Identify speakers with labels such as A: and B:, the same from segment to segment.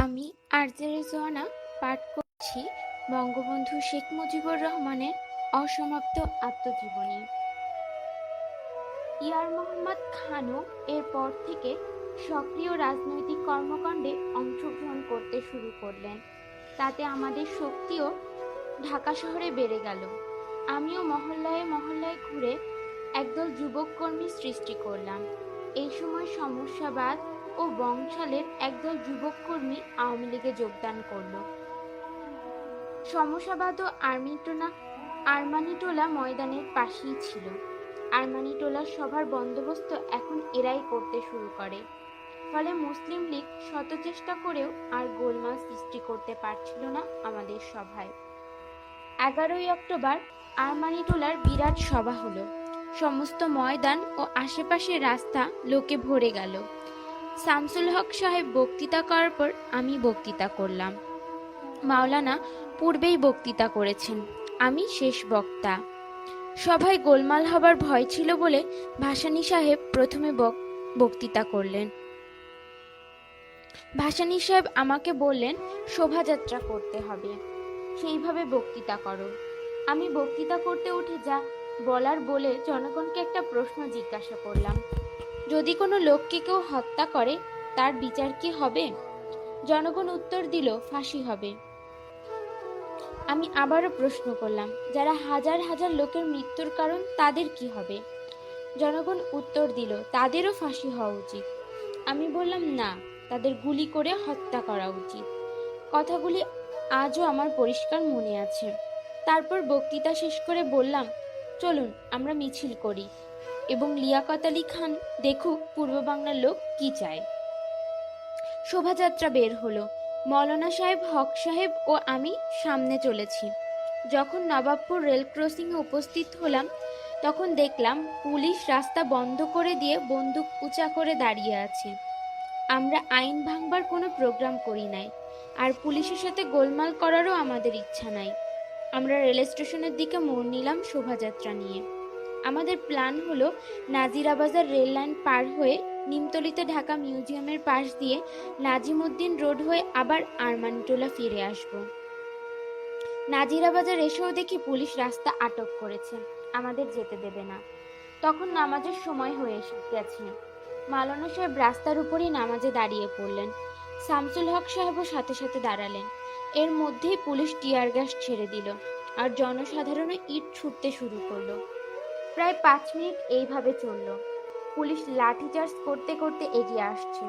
A: আমি আরজে রেজওয়ানা পাঠ করছি বঙ্গবন্ধু শেখ মুজিবুর রহমানের অসমাপ্ত আত্মজীবনী। ইয়ার মোহাম্মদ খানও এরপর থেকে সক্রিয় রাজনৈতিক কর্মকাণ্ডে অংশগ্রহণ করতে শুরু করলেন। তাতে আমাদের শক্তিও ঢাকা শহরে বেড়ে গেল। আমিও মহল্লায় মহল্লায় ঘুরে একদল যুবক কর্মী সৃষ্টি করলাম। এই সময় সমস্যাবাদ ও বংশালের একদল যুবক কর্মী আওয়ামী লীগে যোগদান করল। সমস্যাবাদ ও আরমানিটোলা ময়দানের পাশেই ছিল। আরমানিটোলার সভার বন্দোবস্ত এখন এরাই করতে শুরু করে। ফলে মুসলিম লীগ শত চেষ্টা করেও আর গোলমাল সৃষ্টি করতে পারছিল না আমাদের সভায়। 11ই অক্টোবর আরমানিটোলার বিরাট সভা হলো। সমস্ত ময়দান ও আশেপাশের রাস্তা লোকে ভরে গেল। শামসুল হক সাহেব বক্তৃতা করার পর আমি বক্তৃতা করলাম। মাওলানা পূর্বেই বক্তৃতা করেছেন, আমি শেষ বক্তা। সভায় গোলমাল হবার ভয় ছিল বলে ভাসানী সাহেব প্রথমে বক্তৃতা করলেন। ভাসানী সাহেব আমাকে বললেন, শোভাযাত্রা করতে হবে, সেইভাবে বক্তৃতা করো। আমি বক্তৃতা করতে উঠে যা বলার বলে জনগণকে একটা প্রশ্ন জিজ্ঞাসা করলাম, যদি কোনো লোককে কেউ হত্যা করে তার বিচার কি হবে? জনগণ উত্তর দিল, ফাঁসি হবে। আমি আবারও প্রশ্ন করলাম, যারা হাজার হাজার লোকের মৃত্যুর কারণ তাদের কি হবে? জনগণ উত্তর দিল, তাদেরও ফাঁসি হওয়া উচিত। আমি বললাম, না, তাদের গুলি করে হত্যা করা উচিত। কথাগুলি আজও আমার পরিষ্কার মনে আছে। তারপর বক্তৃতা শেষ করে বললাম, চলুন আমরা মিছিল করি এবং লিয়াকত আলী খান দেখুক পূর্ব বাংলার লোক কি চায়। শোভাযাত্রা বের হলো। মৌলানা সাহেব, হক সাহেব ও আমি সামনে চলেছি। যখন নবাবপুর রেল ক্রসিংয়ে উপস্থিত হলাম তখন দেখলাম পুলিশ রাস্তা বন্ধ করে দিয়ে বন্দুক উঁচা করে দাঁড়িয়ে আছে। আমরা আইন ভাঙবার কোনো প্রোগ্রাম করি নাই, আর পুলিশের সাথে গোলমাল করারও আমাদের ইচ্ছা নাই। আমরা রেল স্টেশনের দিকে মোড় নিলাম শোভাযাত্রা নিয়ে। আমাদের প্ল্যান হলো নাজিরাবাজার রেল লাইন পার হয়ে নিমতলিতে ঢাকা মিউজিয়ামের পাশ দিয়ে নাজিমউদ্দিন রোড হয়ে আবার আরমানিটোলা ফিরে আসব। নাজিরাবাজার এসেও দেখি পুলিশ রাস্তা আটক করেছে, আমাদের যেতে দেবে না। তখন নামাজের সময় হয়ে গেছে। মাওলানা সাহেব রাস্তার উপরই নামাজে দাঁড়িয়ে পড়লেন। শামসুল হক সাহেবও সাথে সাথে দাঁড়ালেন। এর মধ্যেই পুলিশ টিয়ার গ্যাস ছেড়ে দিল আর জনসাধারণ ইট ছুটতে শুরু করলো। প্রায় 5 মিনিট এইভাবে চলল। পুলিশ লাঠিচার্জ করতে করতে এগিয়ে আসছে।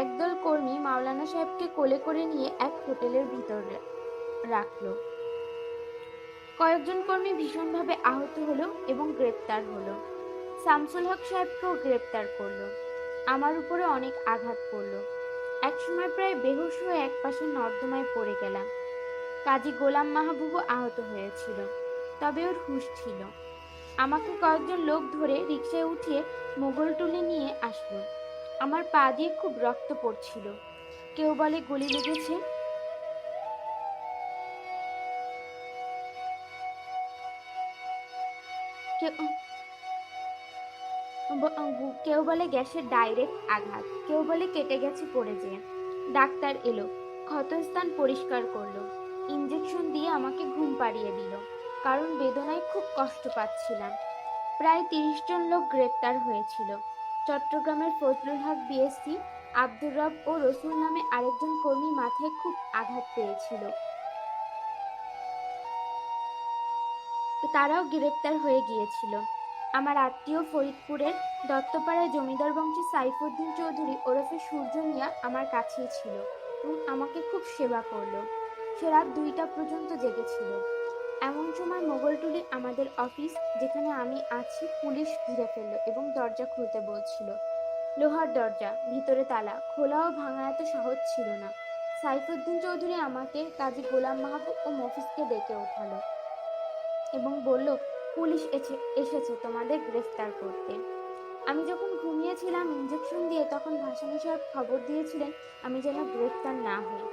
A: একদল কর্মী মাওলানা সাহেবকে কোলে করে নিয়ে এক হোটেলের ভিতরে রাখলো। কয়েকজন কর্মী ভীষণভাবে আহত হলো এবং গ্রেপ্তার হলো। শামসুল হক সাহেবকেও গ্রেপ্তার করলো। আমার উপরে অনেক আঘাত পড়লো। একসময় প্রায় বেহুশ হয়ে একপাশে নর্দমায় পড়ে গেলাম। কাজী গোলাম মাহবুবও আহত হয়েছিল, তবে ওর হুঁশ ছিল। আমাকে কয়েকজন লোক ধরে রিকশায় উঠিয়ে মোগলটুলি নিয়ে আসলো। আমার পা দিয়ে খুব রক্ত পড়ছিল। কেউ বলে গুলি লেগেছে, কেউ বলে গ্যাসের ডাইরেক্ট আঘাত, কেউ বলে কেটে গেছে পড়ে যেয়ে। ডাক্তার এলো, ক্ষতস্থান পরিষ্কার করলো, ইঞ্জেকশন দিয়ে আমাকে ঘুম পাড়িয়ে দিল, কারণ বেদনায় খুব কষ্ট পাচ্ছিলাম। প্রায় 30 জন লোক গ্রেপ্তার হয়েছিল। চট্টগ্রামের ফজলুল হক বিএসসি, আব্দুর রব ও রসুল নামে আরেকজন কর্মী মাথায় খুব আঘাত পেয়েছিল, তারাও গ্রেপ্তার হয়ে গিয়েছিল। আমার আত্মীয় ফরিদপুরের দত্তপাড়ায় জমিদার বংশী সাইফুদ্দিন চৌধুরী ওরফে সূর্য মিয়া আমার কাছেই ছিল এবং আমাকে খুব সেবা করলো। সে রাত 2টা পর্যন্ত জেগেছিল। এমন সময় মোগলটুলি আমাদের অফিস, যেখানে আমি আছি, পুলিশ ঘিরে ফেলল এবং দরজা খুলতে বলছিল। লোহার দরজা, ভিতরে তালা, খোলা ও ভাঙা এত সহজ ছিল না। সাইফুদ্দিন চৌধুরী আমাকে, কাজী গোলাম মাহবুব ও মফিজকে ডেকে ওঠালো এবং বলল, পুলিশ এসেছে তোমাদের গ্রেফতার করতে। আমি যখন ঘুমিয়েছিলাম ইঞ্জেকশন দিয়ে, তখন ভাসানী সাহেব খবর দিয়েছিলেন আমি যেন গ্রেফতার না হই।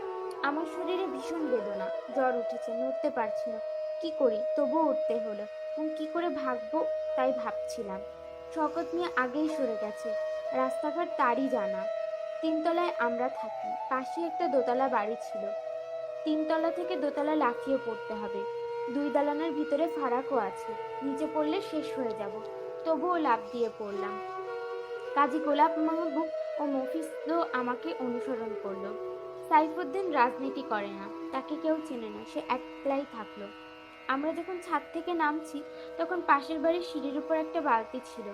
A: আমার শরীরে ভীষণ বেদনা, জ্বর উঠেছে, নড়তে পারছি না। কি করি? তবুও উঠতে হলো এবং কি করে ভাগবো তাই ভাবছিলাম। শওকত মিয়া আগেই সরে গেছে, রাস্তাঘাট তারই জানা। তিনতলায় আমরা থাকি। পাশে একটা দোতলা বাড়ি ছিল। তিনতলা থেকে দোতলা লাফিয়ে পড়তে হবে। দুই দালানের ভিতরে ফারাকও আছে। নিচে পড়লে শেষ হয়ে যাব। তবুও লাফ দিয়ে পড়লাম। কাজী গোলাপ মাহবুব ও মফিজও আমাকে অনুসরণ করলো। সাইফুদ্দিন রাজনীতি করে না, তাকে কেউ চেনে না, সে একলাই থাকলো। আমরা যখন ছাদ থেকে নামছি তখন পাশের বাড়ির সিঁড়ির উপর একটা বালতি ছিল।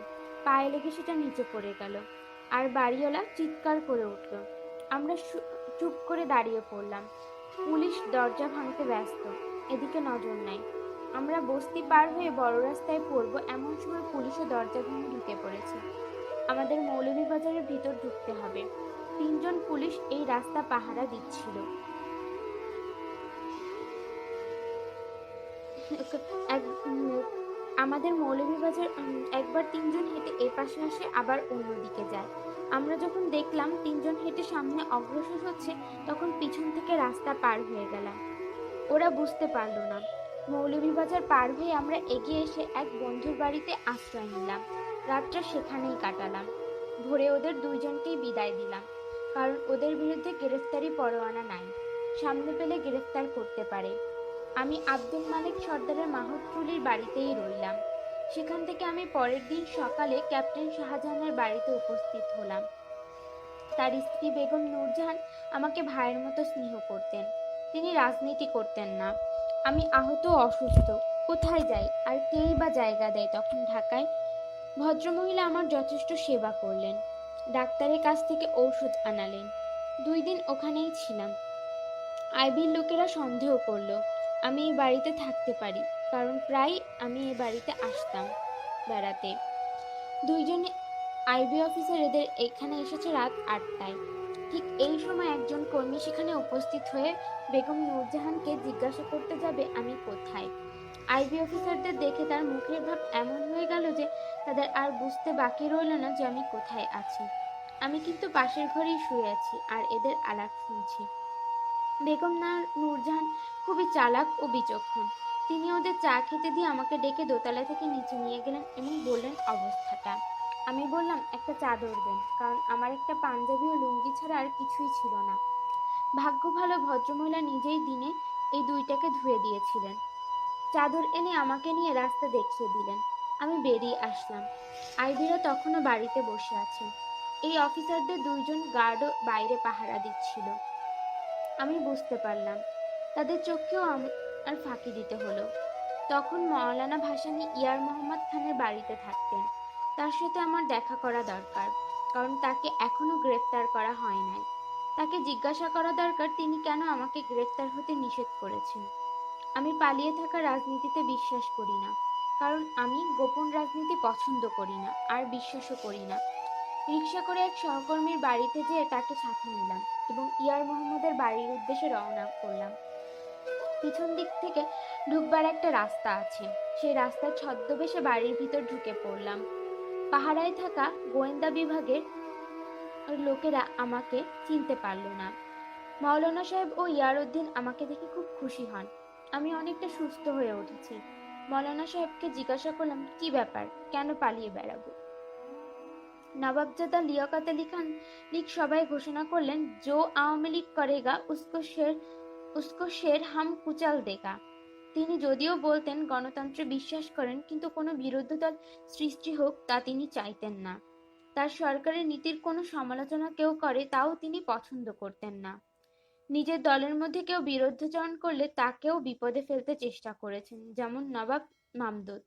A: পায়ে লেগে সেটা নিচে পড়ে গেল, আর বাড়িওয়ালা চিৎকার করে উঠল। আমরা চুপ করে দাঁড়িয়ে পড়লাম। পুলিশ দরজা ভাঙতে ব্যস্ত, এদিকে নজর নাই। আমরা বস্তি পার হয়ে বড় রাস্তায় পড়ব এমন সময় পুলিশও দরজা ভেঙে ঢুকে পড়েছে। আমাদের মৌলভীবাজারের ভিতর ঢুকতে হবে। 3জন পুলিশ এই রাস্তা পাহারা দিচ্ছিল। আমাদের মৌলভীবাজার একবার 3জন হেঁটে এ পাশে আসে, আবার অন্যদিকে যায়। আমরা যখন দেখলাম 3জন হেঁটে সামনে অগ্রসর হচ্ছে, তখন পিছন থেকে রাস্তা পার হয়ে গেলাম। ওরা বুঝতে পারলো না। মৌলভীবাজার পার হয়ে আমরা এগিয়ে এসে এক বন্ধুর বাড়িতে আশ্রয় নিলাম। রাতটা সেখানেই কাটালাম। ভোরে ওদের 2জনকেই বিদায় দিলাম, কারণ ওদের বিরুদ্ধে গ্রেফতারি পরোয়ানা নাই। সামনে পেলে গ্রেফতার করতে পারে। আমি আব্দুল মালিক সর্দারের মাহতরুলির বাড়িতেই রইলাম। সেখান থেকে আমি পরের দিন সকালে ক্যাপ্টেন শাহজাহানের বাড়িতে উপস্থিত হলাম। তার স্ত্রী বেগম নূরজাহান আমাকে ভাইয়ের মতো স্নেহ করতেন। তিনি রাজনীতি করতেন না। আমি আহত ও অসুস্থ, কোথায় যাই আর কেই বা জায়গা দেয় তখন ঢাকায়? ভদ্রমহিলা আমার যথেষ্ট সেবা করলেন। ডাক্তারের কাছ থেকে ঔষধ আনালেন। 2 দিন ওখানেই ছিলাম। আইবির লোকেরা সন্দেহ করলো আমি এই বাড়িতে থাকতে পারি, কারণ প্রায় আমি এই বাড়িতে আসতাম বেড়াতে। 2জন আইবি অফিসার এদের এখানে এসেছে রাত 8টায়। ঠিক এই সময় একজন কর্মী সেখানে উপস্থিত হয়ে বেগম নূরজাহানকে জিজ্ঞাসা করতে যাবে আমি কোথায়। আইবি অফিসারদের দেখে তার মুখের ভাব এমন হয়ে গেল যে তাদের আর বুঝতে বাকি রইল না যে আমি কোথায় আছি। আমি কিন্তু পাশের ঘরেই শুয়ে আছি আর এদের আলাপ শুনছি। বেগম নূরজাহান খুবই চালাক ও বিচক্ষণ। তিনি ওদের চা খেতে দিয়ে আমাকে ডেকে দোতলা থেকে নিচে নিয়ে গেলেন এবং বললেন অবস্থাটা। আমি বললাম একটা চাদর দেন, কারণ আমার একটা পাঞ্জাবি ও লুঙ্গি ছাড়া আর কিছুই ছিল না। ভাগ্য ভালো ভদ্রমহিলা নিজেই দিনে এই 2টাকে ধুয়ে দিয়েছিলেন। চাদর এনে আমাকে নিয়ে রাস্তা দেখিয়ে দিলেন। আমি বেরিয়ে আসলাম। আইবিরা তখনও বাড়িতে বসে আছেন। এই অফিসারদের 2জন গার্ডও বাইরে পাহারা দিচ্ছিল। আমি বুঝতে পারলাম তাদের চোখকেও আর ফাঁকি দিতে হলো। তখন মওলানা ভাসানী ইয়ার মোহাম্মদ খানের বাড়িতে থাকতেন। তার সাথে আমার দেখা করা দরকার, কারণ তাকে এখনো গ্রেফতার করা হয় নাই। তাকে জিজ্ঞাসা করা দরকার তিনি কেন আমাকে গ্রেফতার হতে নিষেধ করেছেন। আমি পালিয়ে থাকা রাজনীতিতে বিশ্বাস করি না, কারণ আমি গোপন রাজনীতি পছন্দ করি না আর বিশ্বাসও করি না। রিকশা করে এক সহকর্মীর বাড়িতে যেয়ে তাকে সাথে নিলাম এবং ইয়ার মোহাম্মদের বাড়ির উদ্দেশ্যে রওনা করলাম। পিছন দিক থেকে ঢুকবার একটা রাস্তা আছে, সেই রাস্তার ছদ্মবেশে বাড়ির ভিতর ঢুকে পড়লাম। পাহারায় থাকা গোয়েন্দা বিভাগের লোকেরা আমাকে চিনতে পারল না। মাওলানা সাহেব ও ইয়ারউদ্দিন আমাকে দেখে খুব খুশি হন। আমি অনেকটা সুস্থ হয়ে উঠেছি। মাওলানা সাহেবকে জিজ্ঞাসা করলাম কি ব্যাপার, কেন পালিয়ে বেড়াবো। নবাবজাদা লিয়াকত আলী খান লীগ সবাই ঘোষণা করলেন जो আওয়ামী লীগ করেগা উসকো শের হাম কুচাল দেগা। তিনি যদিও বলতেন গণতন্ত্রে বিশ্বাস করেন, কিন্তু কোনো বিরোধী দল সৃষ্টি হোক তা তিনি চাইতেন না। তার সরকারের নীতির কোনো সমালোচনা কেউ করে তাও তিনি পছন্দ করতেন না। নিজের দলের মধ্যে কেউ বিরুদ্ধাচরণ করলে তাকেও বিপদে ফেলতে চেষ্টা করেছেন, যেমন নবাব মামদুদ।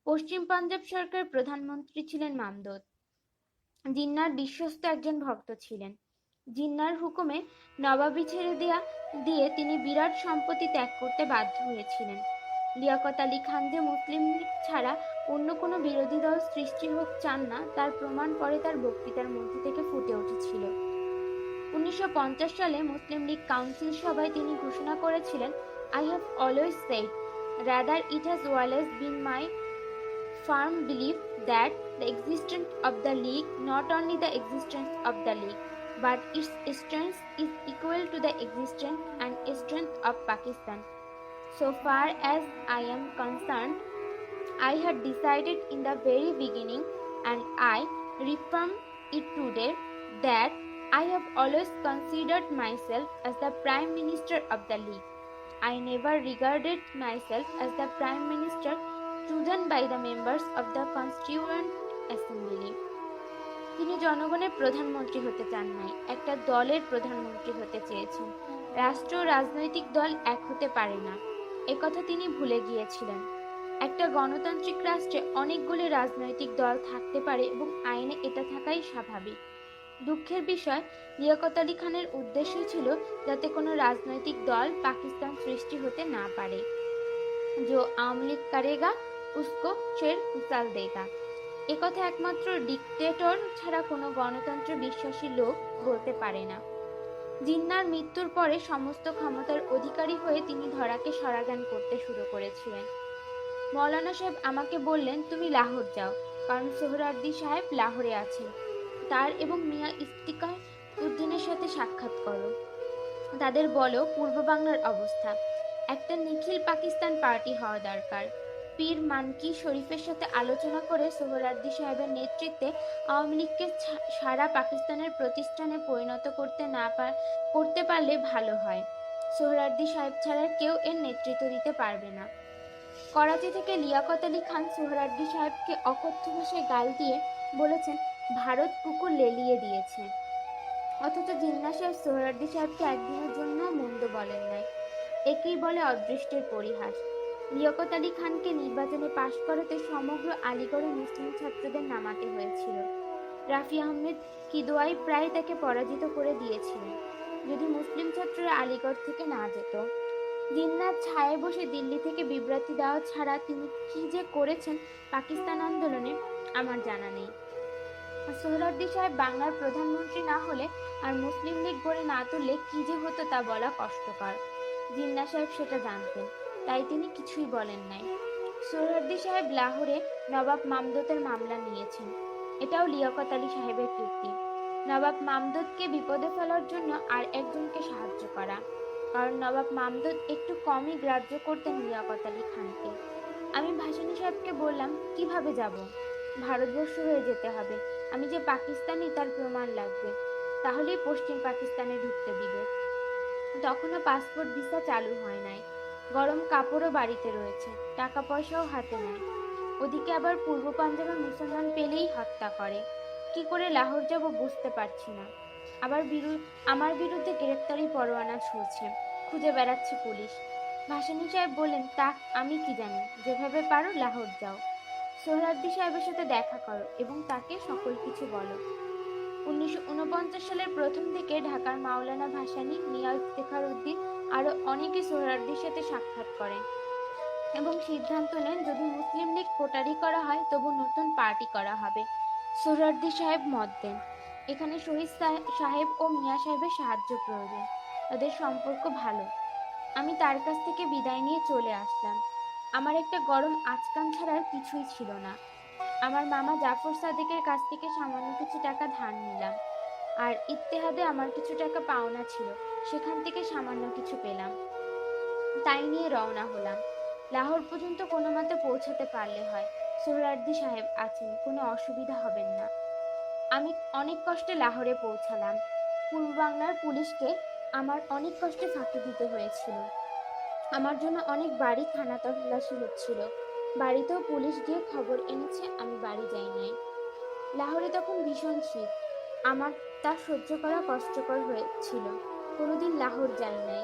A: পশ্চিম পাঞ্জাব সরকারের প্রধানমন্ত্রী ছিলেন মামদুদ। জিন্নাহর বিশ্বস্ত একজন ভক্ত ছিলেন। জিন্নাহর হুকুমে নবাবি ছেড়ে দিয়ে তিনি বিরাট সম্পত্তি ত্যাগ করতে বাধ্য হয়েছিলেন। লিয়াকত আলী খান যে মুসলিম লীগ ছাড়া অন্য কোনো বিরোধী দল সৃষ্টি হোক চান না, তার প্রমাণ পরে তার বক্তৃতার মধ্যে থেকে ফুটে উঠেছিল। 1950 সালে মুসলিম লীগ কাউন্সিল সভায় তিনি ঘোষণা করেছিলেন, I have always said, rather it has always been my firm belief that the existence of the League, not only the existence of the League, but its strength is equal to the existence and strength of Pakistan. So far as I am concerned, I had decided in the very beginning, and I reaffirm it today, that I have always considered myself as the Prime Minister of the League. I never regarded myself as the Prime Minister chosen by the members of the Constituent Assembly. তিনি জনগণের প্রধানমন্ত্রী হতে চান নাই, একটা দলের প্রধানমন্ত্রী হতে চেয়েছেন। রাষ্ট্র ও রাজনৈতিক দল এক হতে পারে না, একথা তিনি ভুলে গিয়েছিলেন। একটা গণতান্ত্রিক রাষ্ট্রে অনেকগুলি রাজনৈতিক দল থাকতে পারে এবং আইনে এটা থাকাই স্বাভাবিক। দুঃখের বিষয়, লিয়াকত আলী খানের উদ্দেশ্য ছিল যাতে কোনো রাজনৈতিক দল পাকিস্তান সৃষ্টি হতে না পারে। जो आम लीग करेगा उसको शेर मिसाल देगा। একথা একমাত্র ডিকটেটর ছাড়া কোনো গণতন্ত্র বিশ্বাসী লোক বলতে পারে না। জিন্নার মৃত্যুর পরে সমস্ত ক্ষমতার অধিকারী হয়ে তিনি ধরাকে সরাগান করতে শুরু করেছিলেন। মৌলানা সাহেব আমাকে বললেন, তুমি লাহোর যাও, কারণ সোহরাওয়ার্দী সাহেব লাহোরে আছেন। তার এবং মিয়া ইফতিকার উদ্দিনের সাথে সাক্ষাৎ করো, তাদের বলো পূর্ব বাংলার অবস্থা, একটা নিখিল পাকিস্তান পার্টি হওয়া দরকার। পীর মানকি শরীফের সাথে আলোচনা করে সোহরাওয়ার্দী সাহেবের নেতৃত্বে আওয়ামী লীগকে সারা পাকিস্তানের প্রতিষ্ঠানে পরিণত করতে পারলে ভালো হয়। সোহরাওয়ার্দী সাহেব ছাড়া কেউ এর নেতৃত্ব দিতে পারবে না। করাচি থেকে লিয়াকত আলী খান সোহরাওয়ার্দী সাহেবকে অকথ্য ভাষায় গাল দিয়ে বলেছেন, ভারত কুকুর লেলিয়ে দিয়েছে। অথচ জিন্না সাহেব সোহরাওয়ার্দী সাহেবকে একদিনের জন্য মন্দ বলেন নাই। একেই বলে অদৃষ্টের পরিহাস। লিয়াকত আলী খানকে নির্বাচনে পাশ করাতে সমগ্র আলিগড়ে মুসলিম ছাত্রদের নামাতে হয়েছিল। রাফি আহমেদ কিদওয়াই প্রায় তাকে পরাজিত করে দিয়েছিলেন, যদি মুসলিম ছাত্ররা আলিগড় থেকে না যেত। জিন্নার ছায়ে বসে দিল্লি থেকে বিবৃতি দেওয়া ছাড়া তিনি কি যে করেছেন পাকিস্তান আন্দোলনে আমার জানা নেই। সোহরাওয়ার্দী সাহেব বাংলার প্রধানমন্ত্রী না হলে আর মুসলিম লীগ গড়ে না তুললে কি যে হতো তা বলা কষ্টকর। জিন্না সাহেব সেটা জানতেন, তাই তিনি কিছুই বলেন নাই। সোহরাওয়ার্দী সাহেব লাহোরে নবাব মামদুদের মামলা নিয়েছেন, এটাও লিয়াকত আলী সাহেবের কীর্তি। নবাব মামদুদকে বিপদে ফেলার জন্য আর একজনকে সাহায্য করা, কারণ নবাব মামদুদ একটু কমই গ্রাহ্য করতেন লিয়াকত আলী খানকে। আমি ভাসানী সাহেবকে বললাম, কিভাবে যাব? ভারতবর্ষ হয়ে যেতে হবে, আমি যে পাকিস্তানি তার প্রমাণ লাগবে, তাহলেই পশ্চিম পাকিস্তানে ঢুকতে দিবে। তখনও পাসপোর্ট ভিসা চালু হয় নাই, গরম কাপড়ও বাড়িতে রয়েছে, টাকা পয়সাও হাতে নেয়। ওদিকে আবার পূর্ব পাঞ্জাবে মুসলমান পেলেই হত্যা করে। কি করে লাহোর যাব বুঝতে পারছি না। আমার বিরুদ্ধে গ্রেফতারি পরোয়ানা ঝুলছে, খুঁজে বেড়াচ্ছে পুলিশ। ভাসানী সাহেব বললেন, তা আমি কি জানি, যেভাবে পারো লাহোর যাও, সোহরাওয়ার্দী সাহেবের সাথে দেখা করো এবং তাকে সকল কিছু বলো। 1949 সালের প্রথম দিকে ঢাকার মাওলানা ভাসানী, মিয়া ইফতেখার উদ্দিন আরো অনেকে সোহরাওয়ার্দীর সাথে সাক্ষাৎ করেন এবং সিদ্ধান্ত নেন যদি মুসলিম লীগ কোটারি করা হয় তবু নতুন পার্টি করা হবে। সোহরাওয়ার্দী সাহেব মত দেন, এখানে শহীদ সাহেব ও মিয়া সাহেবের সাহায্য প্রয়োজন, তাদের সম্পর্ক ভালো। আমি তার কাছ থেকে বিদায় নিয়ে চলে আসলাম। আমার একটা গরম আচকান ছাড়ার কিছুই ছিল না। আমার মামা জাফর সাদিকের কাছ থেকে সামান্য কিছু টাকা ধার নিলাম, আর ইত্তেহাদে আমার কিছু টাকা পাওনা ছিল, সেখান থেকে সামান্য কিছু পেলাম, তাই নিয়ে রওনা হলাম। লাহোর পর্যন্ত কোনো মতে পৌঁছাতে পারলে হয়, সোহরাওয়ার্দী সাহেব আছেন, কোনো অসুবিধা হবেন না। আমি অনেক কষ্টে লাহোরে পৌঁছালাম। পূর্ব বাংলার পুলিশকে আমার অনেক কষ্টে ফাঁকি দিতে হয়েছিল। আমার জন্য অনেক বাড়ি খানা তল্লাশি হচ্ছিল, বাড়িতেও পুলিশ গিয়ে খবর এনেছে, আমি বাড়ি যাই নাই। লাহোরে তখন ভীষণ শীত, আমার তা সহ্য করা কষ্টকর হয়েছিল, কোনোদিন লাহোর যাই নাই।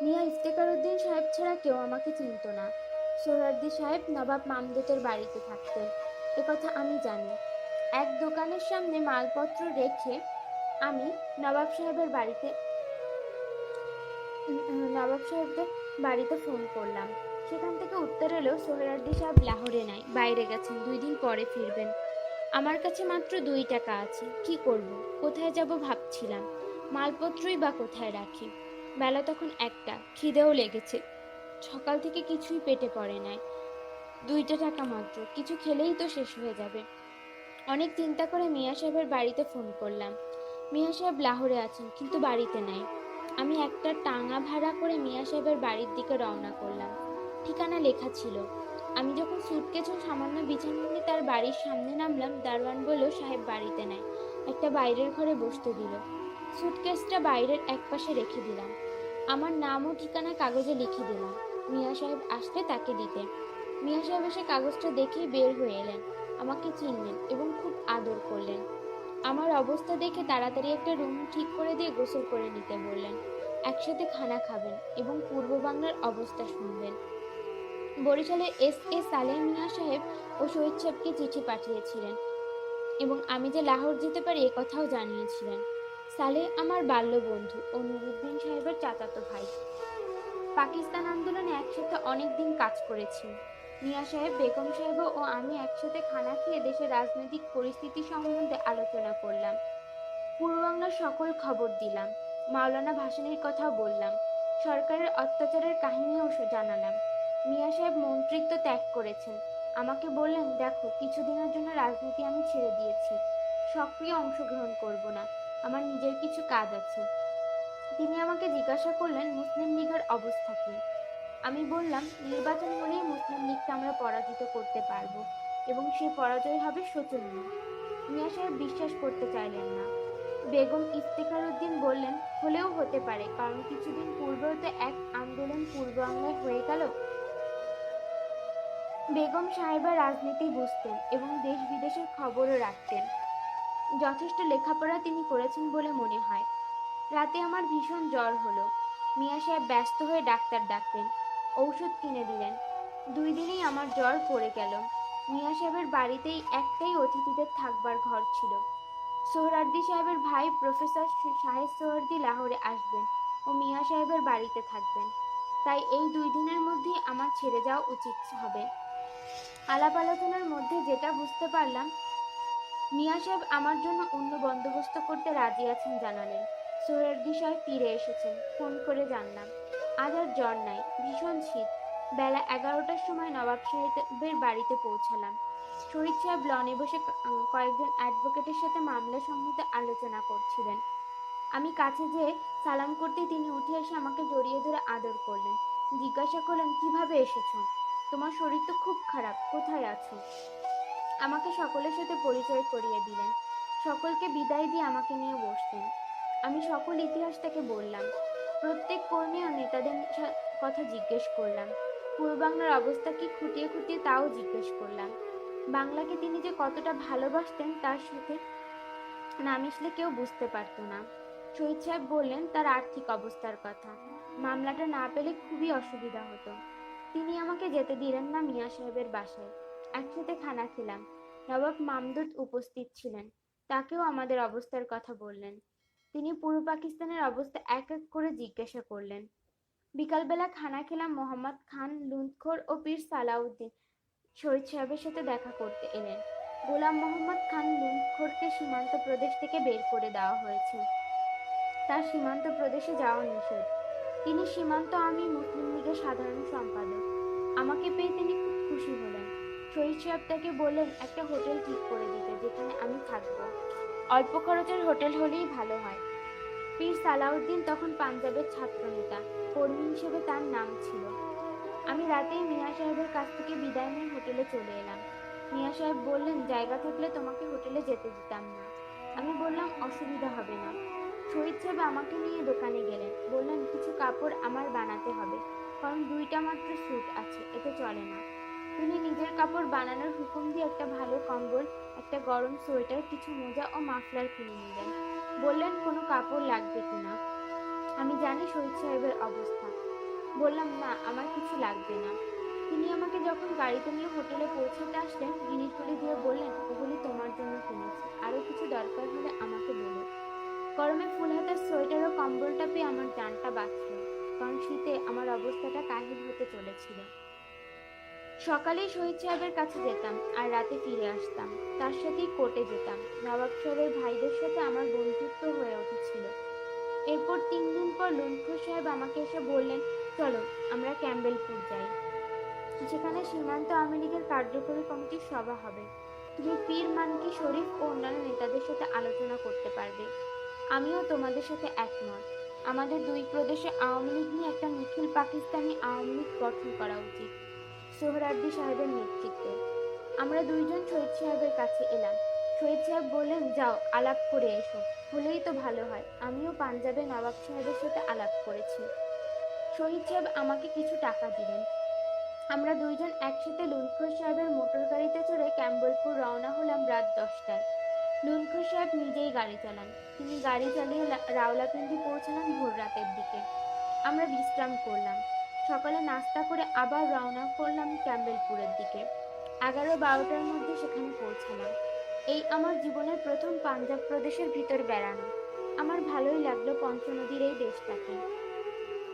A: মিয়া ইফতেখার উদ্দিন সাহেব ছাড়া কেউ আমাকে চিনত না। সোহরাওয়ার্দী সাহেব নবাব মামদুদের বাড়িতে থাকতেন, একথা আমি জানি। এক দোকানের সামনে মালপত্র রেখে আমি নবাব সাহেবদের বাড়িতে ফোন করলাম। সেখান থেকে উত্তর এলো সোহরাওয়ার্দী সাহেব লাহোরে নাই, বাইরে গেছেন, 2 দিন পরে ফিরবেন। আমার কাছে মাত্র 2 টাকা আছে, কি করব, কোথায় যাব ভাবছিলাম, মালপত্রই বা কোথায় রাখি। বেলা তখন 1টা, খিদেও লেগেছে, সকাল থেকে কিছুই পেটে পড়ে নাই। 2টা টাকা মাত্র, কিছু খেলেই তো শেষ হয়ে যাবে। অনেক চিন্তা করে মিয়া সাহেবের বাড়িতে ফোন করলাম। মিয়া সাহেব লাহোরে আছেন, কিন্তু বাড়িতে নাই। আমি একটা টাঙা ভাড়া করে মিয়া সাহেবের বাড়ির দিকে রওনা করলাম। ঠিকানা লেখা ছিল। আমি যখন সুটকেস ও সামান্য বিছানা নিয়ে তার বাড়ির সামনে নামলাম, দারোয়ান বলল, সাহেব বাড়িতে নাই। একটা বাইরের ঘরে বসতে দিল। সুটকেসটা বাইরের একপাশে রেখে দিলাম। আমার নাম ও ঠিকানা কাগজে লিখে দিলাম। মিয়া সাহেব আসলে তাকে দিতে। মিয়া সাহেব এসে কাগজটা দেখেই বের হয়ে এলেন। আমাকে চিনলেন এবং খুব আদর করলেন। আমার অবস্থা দেখে তাড়াতাড়ি একটা রুম ঠিক করে দিয়ে গোসল করে নিতে বললেন। একসাথে খানা খাবেন এবং পূর্ব বাংলার অবস্থা শুনবেন। বরিশালের এস সালেহ মিয়া সাহেব ও শহীদ সাহেবকে চিঠি পাঠিয়েছিলেন এবং আমি যে লাহোর যেতে পারি এ কথাও জানিয়েছিলেন। সালেহ আমার বাল্য বন্ধু ও নুরুদ্দিন সাহেবের চাচাতো ভাই। পাকিস্তান আন্দোলনে একসাথে অনেক দিন কাজ করেছি। মিয়া সাহেব, বেগম সাহেব ও আমি একসাথে খানা খেয়ে দেশের রাজনৈতিক পরিস্থিতি সম্বন্ধে আলোচনা করলাম। পূর্ব বাংলার সকল খবর দিলাম। মাওলানা ভাসানীর কথাও বললাম। সরকারের অত্যাচারের কাহিনীও জানালাম। মিয়া সাহেব মন্ত্রিত্ব ত্যাগ করেছেন। আমাকে বললেন, দেখো, কিছুদিনের জন্য রাজনীতি আমি ছেড়ে দিয়েছি। সক্রিয় অংশগ্রহণ করব না। আমার নিজের কিছু কাজ আছে। তিনি আমাকে জিজ্ঞাসা করলেন, মুসলিম লীগের অবস্থা কী? আমি বললাম, নির্বাচন হলেই মুসলিম লীগকে আমরা পরাজিত করতে পারবো এবং সে পরাজয় হবে শোচনীয়। মিয়া সাহেব বিশ্বাস করতে চাইলেন না। বেগম ইফতেখার উদ্দিন বললেন, হলেও হতে পারে, কারণ কিছুদিন পূর্বেও তো এক আন্দোলন পূর্ব বাংলায় হয়ে গেল। বেগম সাহেবা রাজনীতি বুঝতেন এবং দেশ বিদেশের খবরও রাখতেন। যথেষ্ট লেখাপড়া তিনি করেছেন বলে মনে হয়। রাতে আমার ভীষণ জ্বর হলো। মিয়া সাহেব ব্যস্ত হয়ে ডাক্তার ডাকলেন, ঔষধ কিনে দিলেন। 2 দিনেই আমার জ্বর পড়ে গেল। মিয়া সাহেবের বাড়িতেই একটাই অতিথিদের থাকবার ঘর ছিল। সোহরাওয়ার্দী সাহেবের ভাই প্রফেসর শাহেদ সোহরাওয়ার্দী লাহোরে আসবেন ও মিয়া সাহেবের বাড়িতে থাকবেন। তাই এই 2 দিনের মধ্যেই আমার ছেড়ে যাওয়া উচিত হবে। আলাপ আলোচনার মধ্যে যেটা বুঝতে পারলাম, মিয়া সাহেব আমার জন্য অন্য বন্দোবস্ত করতে রাজি আছেন জানালেন। সোহরাওয়ার্দী সাহেব ফিরে এসেছেন, ফোন করে জানলাম। আজ আর জ্বর নাই, ভীষণ শীত। বেলা 11টার সময় নবাব সাহেবের বাড়িতে পৌঁছালাম। শহীদ সাহেব লনে বসে কয়েকজন অ্যাডভোকেটের সাথে মামলা সম্বন্ধে আলোচনা করছিলেন। আমি কাছে যেয়ে সালাম করতেই তিনি উঠে এসে আমাকে জড়িয়ে ধরে আদর করলেন। জিজ্ঞাসা করলেন, কিভাবে এসেছো? তোমার শরীর তো খুব খারাপ, কোথায় আছো? আমাকে সকলের সাথে পরিচয় করিয়ে দিলেন। সকলকে বিদায় দিয়ে আমাকে নিয়ে বসতেন। আমি সকল ইতিহাস তাকে বললাম। প্রত্যেক কর্মী ও নেতাদের কথা জিজ্ঞেস করলাম। পূর্ব বাংলার অবস্থা কি খুঁটিয়ে খুঁটিয়ে তাও জিজ্ঞেস করলাম। বাংলাকে তিনি যে কতটা ভালোবাসতেন তার সাথে না মিশলে কেউ বুঝতে পারত না। শহীদ সাহেব বললেন তার আর্থিক অবস্থার কথা। মামলাটা না পেলে খুবই অসুবিধা হতো। তিনি আমাকে যেতে দিলেন না মিয়া সাহেবের বাসায়। একসাথে খানা খেলাম। নবাব মামদুদ উপস্থিত ছিলেন। তাকেও আমাদের অবস্থার কথা বললেন। তিনি পূর্ব পাকিস্তানের অবস্থা এক এক করে জিজ্ঞাসা করলেন। বিকালবেলা খানা খেলাম। মোহাম্মদ খান লুণ্ঠখোর ও পীর সালাউদ্দিন শহীদ সাহেবের সাথে দেখা করতে এলেন। গোলাম মোহাম্মদ খান লুণ্ঠখোরকে সীমান্ত প্রদেশ থেকে বের করে দেওয়া হয়েছে। তার সীমান্ত প্রদেশে যাওয়া নিষেধ। তিনি সীমান্ত আমি মুসলিম লীগের সাধারণ সম্পাদক। আমাকে পেয়ে তিনি খুব খুশি হলেন। শহীদ সাহেব তাকে বললেন একটা হোটেল ঠিক করে দিতে, যেখানে আমি থাকবো। অল্প খরচের হোটেল হলেই ভালো হয়। পীর সালাউদ্দিন তখন পাঞ্জাবের ছাত্রনেতা, কর্মী হিসেবে তার নাম ছিল। আমি রাতেই মিয়া সাহেবের কাছ থেকে বিদায় নিয়ে হোটেলে চলে এলাম। মিয়া সাহেব বললেন, জায়গা থাকলে তোমাকে হোটেলে যেতে দিতাম না। আমি বললাম, অসুবিধা হবে না। শহীদ সাহেব আমাকে নিয়ে দোকানে গেলেন। বললেন, কিছু কাপড় আমার বানাতে হবে, কারণ 2টা মাত্র স্যুট আছে, এতে চলে না। তিনি নিজের কাপড় বানানোর হুকুম দিয়ে একটা ভালো কম্বল, একটা গরম সোয়েটার, কিছু মোজা ও মাফলার কিনে নিলেন। বললেন, কোনো কাপড় লাগবে কিনা। আমি জানি শহীদ সাহেবের অবস্থা। বললাম, না, আমার কিছু লাগবে না। তিনি আমাকে যখন গাড়িতে নিয়ে হোটেলে পৌঁছাতে আসলেন, জিনিসগুলি দিয়ে বললেন, ওগুলি তোমার জন্য কিনেছি, আরো কিছু দরকার হলে আমাকে বলো। গরমে ফুল হাতার সোয়েটার ও কম্বলটা পেয়ে আমার জানটা বাঁচল, কারণ শীতে আমার অবস্থাটা কাহিল হতে চলেছিল। সকালেই শহীদ সাহেবের কাছে যেতাম আর রাতে ফিরে আসতাম। তার সাথেই কোর্টে যেতাম। নবাব সাহেবের ভাইদের সাথে আমার বন্ধুত্ব হয়ে উঠেছিল। এরপর 3 দিন পর লুণ্ঠখোর সাহেব আমাকে এসে বললেন, চলো আমরা ক্যাম্বেলপুর যাই। সেখানে সীমান্ত আওয়ামী লীগের কার্যকরী কমিটির সভা হবে। তুমি পীর মানকি শরীফ ও অন্যান্য নেতাদের সাথে আলোচনা করতে পারবে। আমিও তোমাদের সাথে একমত। আমাদের 2 প্রদেশে আওয়ামী লীগ নিয়ে একটা নিখিল পাকিস্তানি আওয়ামী লীগ গঠন করা উচিত, সোহরাওয়ার্দী সাহেবের নেতৃত্বে। আমরা 2 জন শহীদ সাহেবের কাছে এলাম। শহীদ সাহেব বললেন, যাও আলাপ করে এসো। হলেই তো ভালো হয়, আমিও পাঞ্জাবে নবাব সাহেবের সাথে আলাপ করেছি। শহীদ সাহেব আমাকে কিছু টাকা দিলেন। আমরা দুইজন একসাথে লুৎফর সাহেবের মোটর গাড়িতে চড়ে ক্যাম্বেলপুর রওনা হলাম রাত 10টায়। লুৎফর সাহেব নিজেই গাড়ি চালান। তিনি গাড়ি চালিয়ে রাওলাপিন্ডি পৌঁছালেন ভোর রাতের দিকে। আমরা বিশ্রাম করলাম। সকালে নাস্তা করে আবার রওনা করলাম ক্যাম্বেলপুরের দিকে। 11-12টার মধ্যে সেখানে পৌঁছালাম। এই আমার জীবনের প্রথম পাঞ্জাব প্রদেশের ভিতর বেড়ানো। আমার ভালোই লাগলো পঞ্চনদীর এই দেশটাকে।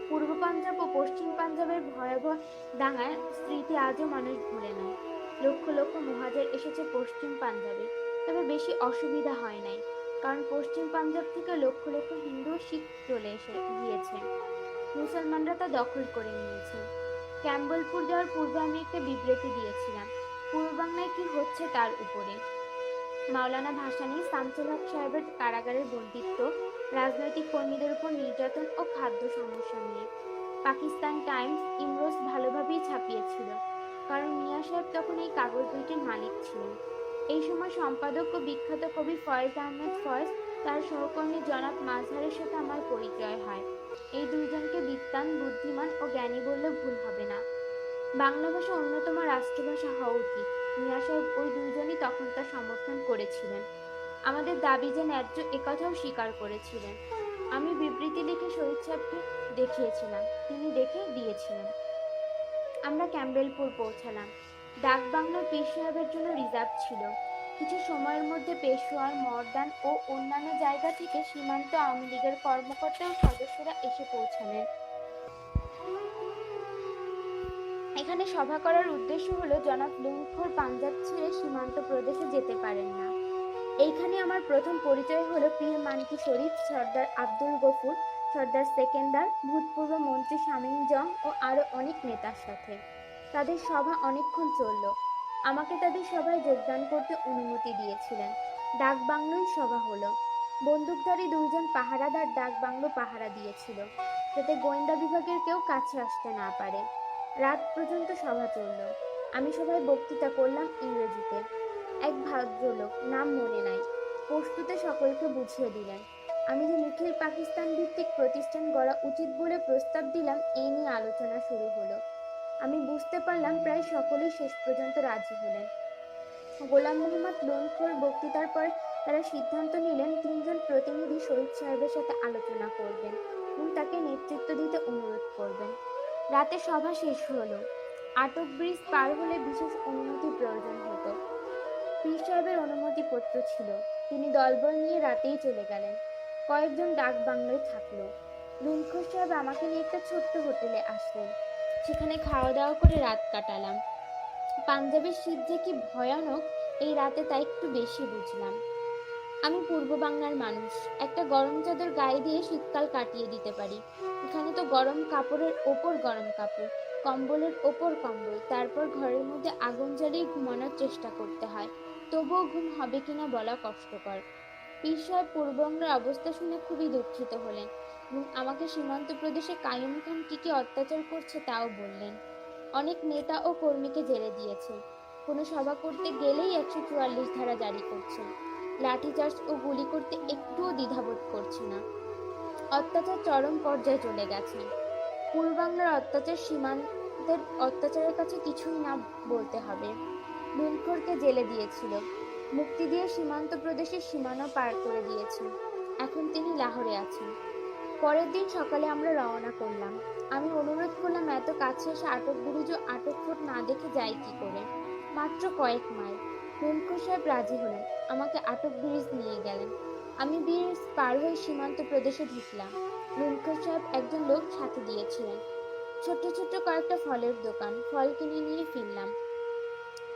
A: পূর্ব পাঞ্জাব ও পশ্চিম পাঞ্জাবের ভয়াবহ দাঙ্গার স্মৃতি আজও মানুষ ভুলে নাই। লক্ষ লক্ষ মুহাজির এসেছে পশ্চিম পাঞ্জাবে, তবে বেশি অসুবিধা হয় নাই, কারণ পশ্চিম পাঞ্জাব থেকে লক্ষ লক্ষ হিন্দু ও শিখ চলে গিয়েছে। মুসলমানরা তা দখল করে নিয়েছে। ক্যাম্বেলপুর যাওয়ার পূর্বে আমি একটা বিবৃতি দিয়েছিলাম পূর্ব বাংলায় কি হচ্ছে তার উপরে। মাওলানা ভাসানী, শামসুল হক সাহেবের কারাগারের বন্দিত্ব, রাজনৈতিক কর্মীদের উপর নির্যাতন ও খাদ্য সমস্যা নিয়ে। পাকিস্তান টাইমস, ইমরোজ ভালোভাবেই ছাপিয়েছিল, কারণ মিয়া সাহেব তখন এই কাগজ দুইটির মালিক ছিলেন। এই সময় সম্পাদক ও বিখ্যাত কবি ফয়েজ আহমেদ ফয়েজ, তার সহকর্মী জনাব মাজহারের সাথে আমার পরিচয় হয়। এই দুইজনকে বিদ্বান, বুদ্ধিমান ও জ্ঞানী বললে ভুল হবে না। বাংলা ভাষা অন্যতম রাষ্ট্রভাষা হওয়া উচিত। মিয়া সাহেব ওই দুইজনই তখন তা সমর্থন করেছিলেন। আমাদের দাবি যে ন্যায্য, একথাও স্বীকার করেছিলেন। আমি বিবৃতি লিখে শহীদ সাহেবকে দেখিয়েছিলাম, তিনি দেখে দিয়েছিলেন। আমরা ক্যাম্বেলপুর পৌঁছালাম। ডাক বাংলো পীর সাহেবের জন্য রিজার্ভ ছিল। কিছু সময়ের মধ্যে পেশোয়ার, মর্দান ও অন্যান্য জায়গা থেকে সীমান্ত আওয়ামী লীগের কর্মকর্তা ও সদস্যরা এসে পৌঁছালেন। এখানে সভা করার উদ্দেশ্য হলো জনাব লুৎফর পাঞ্জাব ছেড়ে সীমান্ত প্রদেশে যেতে পারেন না। এইখানে আমার প্রথম পরিচয় হলো পীর মানকি শরীফ, সর্দার আব্দুল গফুর, সর্দার সেকেন্দার, ভূতপূর্ব মন্ত্রী শামীম জং ও আরো অনেক নেতার সাথে। তাদের সভা অনেকক্ষণ চলল। আমাকে তাদের সভায় যোগদান করতে অনুমতি দিয়েছিলেন। ডাক বাংলোয় সভা হলো। বন্দুকধারী দুইজন পাহারাদার ডাক বাংলো পাহারা দিয়েছিল, যাতে গোয়েন্দা বিভাগের কেউ কাছে আসতে না পারে। রাত পর্যন্ত সভা চলল। আমি সভায় বক্তৃতা করলাম ইংরেজিতে। এক ভদ্রলোক, নাম মনে নাই, পশতুতে সকলকে বুঝিয়ে দিলেন। আমি যে নিখিল পাকিস্তান ভিত্তিক প্রতিষ্ঠান গড়া উচিত বলে প্রস্তাব দিলাম, এই নিয়ে আলোচনা শুরু হলো। আমি বুঝতে পারলাম প্রায় সকলেই শেষ পর্যন্ত রাজি হলেন। গোলাম মোহাম্মদ লুৎফর বক্তৃতার পর তারা সিদ্ধান্ত নিলেন 3জন প্রতিনিধি শহীদ সাহেবের সাথে আলোচনা করবেন এবং তাকে নেতৃত্ব দিতে অনুরোধ করবেন। রাতে সভা শেষ হলো। আটক ব্রিজ পার হলে বিশেষ অনুমতি প্রয়োজন হতো। পীর সাহেবের অনুমতিপত্র ছিল। তিনি দলবল নিয়ে রাতেই চলে গেলেন। কয়েকজন ডাক বাংলোয় থাকলো। লুৎফর সাহেব আমাকে নিয়ে একটা ছোট্ট হোটেলে আসলেন। সেখানে খাওয়া দাওয়া করে রাত কাটালাম। পাঞ্জাবের শীত যে কি ভয়ানক, এই রাতে তা একটু বেশি বুঝলাম। আমি পূর্ব বাংলার মানুষ, একটা গরম চাদর গায়ে দিয়ে শীতকাল কাটিয়ে দিতে পারি। এখানে তো গরম কাপড়ের ওপর গরম কাপড়, কম্বলের ওপর কম্বল, তারপর ঘরের মধ্যে আগুন জ্বালিয়ে ঘুমানোর চেষ্টা করতে হয়। তবুও ঘুম হবে কিনা বলা কষ্টকর। পীর সাহেব পূর্ববঙ্গের অবস্থা শুনে খুবই দুঃখিত হলেন এবং আমাকে সীমান্ত প্রদেশে কাইয়ুম খান কি কি অত্যাচার করছে তাও বললেন। অনেক নেতা ও কর্মীকে জেলে দিয়েছে। কোনো সভা করতে গেলেই 144 ধারা জারি করছে। লাঠিচার্জ ও গুলি করতে একটুও দ্বিধাবোধ করছে না। অত্যাচার চরম পর্যায়ে চলে গেছে। পূর্ব বাংলার অত্যাচার সীমান্তের অত্যাচারের কাছে কিছুই না বলতে হবে। লুৎফরকে জেলে দিয়েছিল, মুক্তি দিয়ে সীমান্ত প্রদেশের সীমানা পার করে দিয়েছে। এখন তিনি লাহোরে আছেন। পরের দিন সকালে আমরা রওনা করলাম। আমি অনুরোধ করলাম এত কাছে এসে আটক ব্রিজ ও আটক ফোর্ট না দেখে যাই কি করে। মাত্র কয়েক মাইল। লুৎফর সাহেব রাজি হলেন, আমাকে আটক ব্রিজ নিয়ে গেলেন। আমি ব্রিজ পার হয়ে সীমান্ত প্রদেশে ঢুকলাম। লুৎফর সাহেব একজন লোক সাথে দিয়েছিলেন। ছোট্ট ছোট্ট কয়েকটা ফলের দোকান, ফল কিনে নিয়ে ফিরলাম।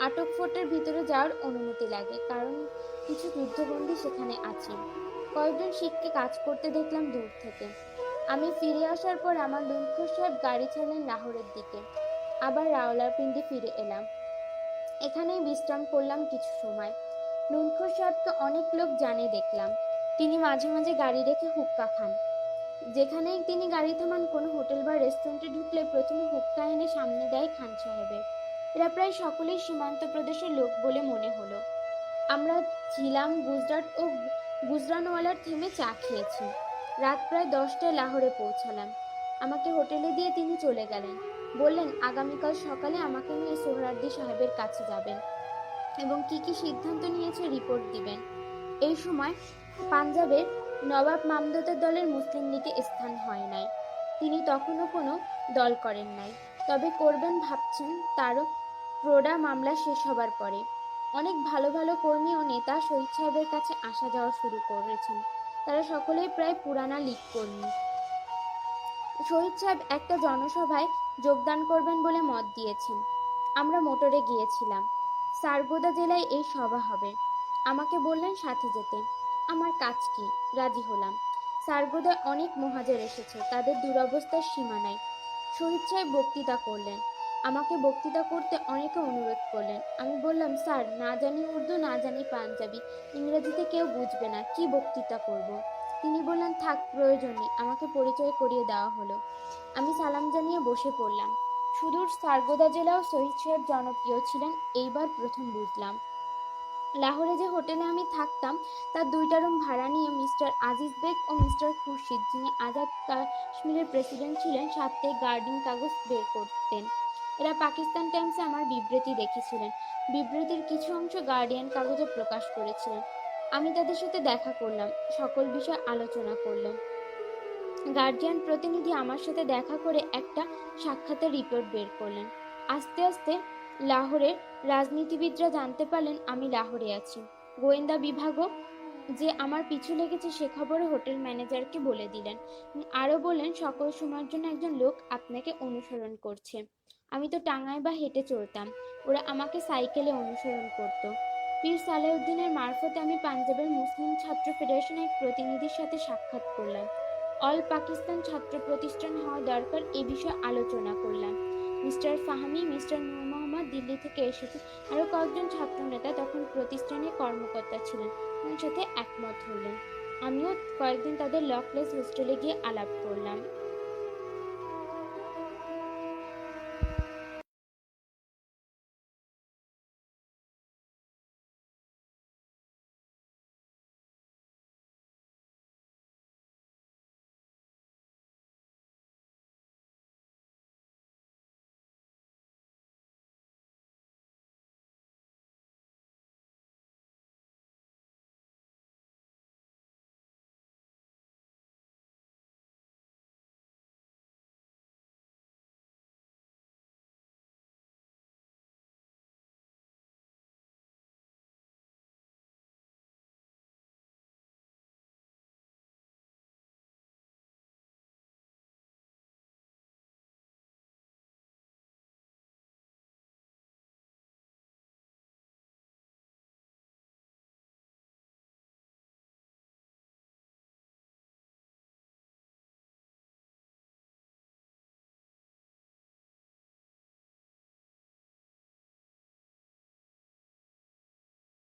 A: আটক ফোর্টের ভিতরে যাওয়ার অনুমতি লাগে, কারণ কিছু যুদ্ধবন্দী সেখানে আছে। কয়েকজন শিখকে কাজ করতে দেখলাম দূর থেকে। আমি ফিরে আসার পর আমার লুৎফর সাহেব গাড়ি চালালেন লাহোরের দিকে। আবার রাওয়ালপিন্ডি ফিরে এলাম। এখানেই বিশ্রাম করলাম কিছু সময়। লুৎফর সাহেবকে অনেক লোক জানে দেখলাম। তিনি মাঝে মাঝে গাড়ি রেখে হুক্কা খান। যেখানেই তিনি গাড়ি থামান, কোনো হোটেল বা রেস্টুরেন্টে ঢুকলে প্রথমে হুক্কা এনে সামনে দেয় খান সাহেবের। এরা প্রায় সকলেই সীমান্ত প্রদেশের লোক বলে মনে হলো। আমরা ঝিলাম গুজরাট ও গুজরানওয়ালার থেমে চা খেয়েছি। রাত প্রায় 10টায় লাহোরে পৌঁছালাম। আমাকে হোটেলে দিয়ে তিনি চলে গেলেন। বললেন আগামীকাল সকালে আমাকে নিয়ে সোহরাওয়ার্দী সাহেবের কাছে যাবেন এবং কি কি সিদ্ধান্ত নিয়েছে রিপোর্ট দিবেন। এই সময় পাঞ্জাবের নবাব মামদতের দলের মুসলিম লীগে স্থান হয় নাই। তিনি তখনও কোনো দল করেন নাই, তবে করবেন ভাবছেন তারও প্রোডা মামলা শেষ হবার পরে। অনেক ভালো ভালো কর্মী ও নেতা শহীদ সাহেবের কাছে আসা যাওয়া শুরু করেছেন। তারা সকলেই প্রায় পুরানা লীগ কর্মী। শহীদ সাহেব একটা জনসভায় যোগদান করবেন বলে মত দিয়েছেন। আমরা মোটরে গিয়েছিলাম। সারগোদা জেলায় এই সভা হবে। আমাকে বললেন সাথে যেতে। আমার কাজ কি? রাজি হলাম। সারগোদায় অনেক মহাজের এসেছে, তাদের দুরবস্থার সীমা নাই। শহীদ সাহেব বক্তৃতা করলেন। আমাকে বক্তৃতা করতে অনেকে অনুরোধ করলেন। আমি বললাম, স্যার, না জানি উর্দু, না জানি পাঞ্জাবি, ইংরেজিতে কেউ বুঝবে না, কি বক্তৃতা করব। তিনি বললেন, থাক, প্রয়োজন নেই। আমাকে পরিচয় করিয়ে দেওয়া হলো। আমি সালাম জানিয়ে বসে পড়লাম। সুদূর সারগোদা জেলাও শহীদ সাহেব জনপ্রিয় ছিলেন, এইবার প্রথম বুঝলাম। লাহোরে যে হোটেলে আমি থাকতাম তার 2টা রুম ভাড়া নিয়ে মিস্টার আজিজ বেগ ও মিস্টার খুরশিদ, যিনি আজাদ কাশ্মীরের প্রেসিডেন্ট ছিলেন, সাপ্তাহিক গার্ডিং কাগজ বের করতেন। এরা পাকিস্তান টাইমসে আমার বিবৃতি দেখেছিলেন। বিবৃতির কিছু অংশ গার্ডিয়ান কাগজে প্রকাশ করেছিলেন। আমি তাদের সাথে দেখা করলাম, সকল বিষয় আলোচনা করলাম। গার্জিয়ান প্রতিনিধি আমার সাথে দেখা করে একটা সাক্ষাতের রিপোর্ট বের করলেন। আস্তে আস্তে লাহোরের রাজনীতিবিদরা জানতে পারলেন আমি লাহোরে আছি। গোয়েন্দা বিভাগও যে আমার পিছু লেগেছে সে খবরও হোটেল ম্যানেজারকে বলে দিলেন। আরও বললেন সকল সময়ের জন্য একজন লোক আপনাকে অনুসরণ করছে। আমি তো টাঙায় বা হেঁটে চলতাম, ওরা আমাকে সাইকেলে অনুসরণ করত। পীর সালেউদ্দিনের মারফতে আমি পাঞ্জাবের মুসলিম ছাত্র ফেডারেশনের এক প্রতিনিধির সাথে সাক্ষাৎ করলাম। অল পাকিস্তান ছাত্র প্রতিষ্ঠান হওয়া দরকার, এ বিষয়ে আলোচনা করলাম। মিস্টার ফাহমি, মিস্টার নূর মোহাম্মদ দিল্লি থেকে এসেছে, আরও কয়েকজন ছাত্র নেতা তখন প্রতিষ্ঠানের কর্মকর্তা ছিলেন, আমার সাথে একমত হলেন। আমিও কয়েকদিন তাদের লকলেস হোস্টেলে গিয়ে আলাপ করলাম।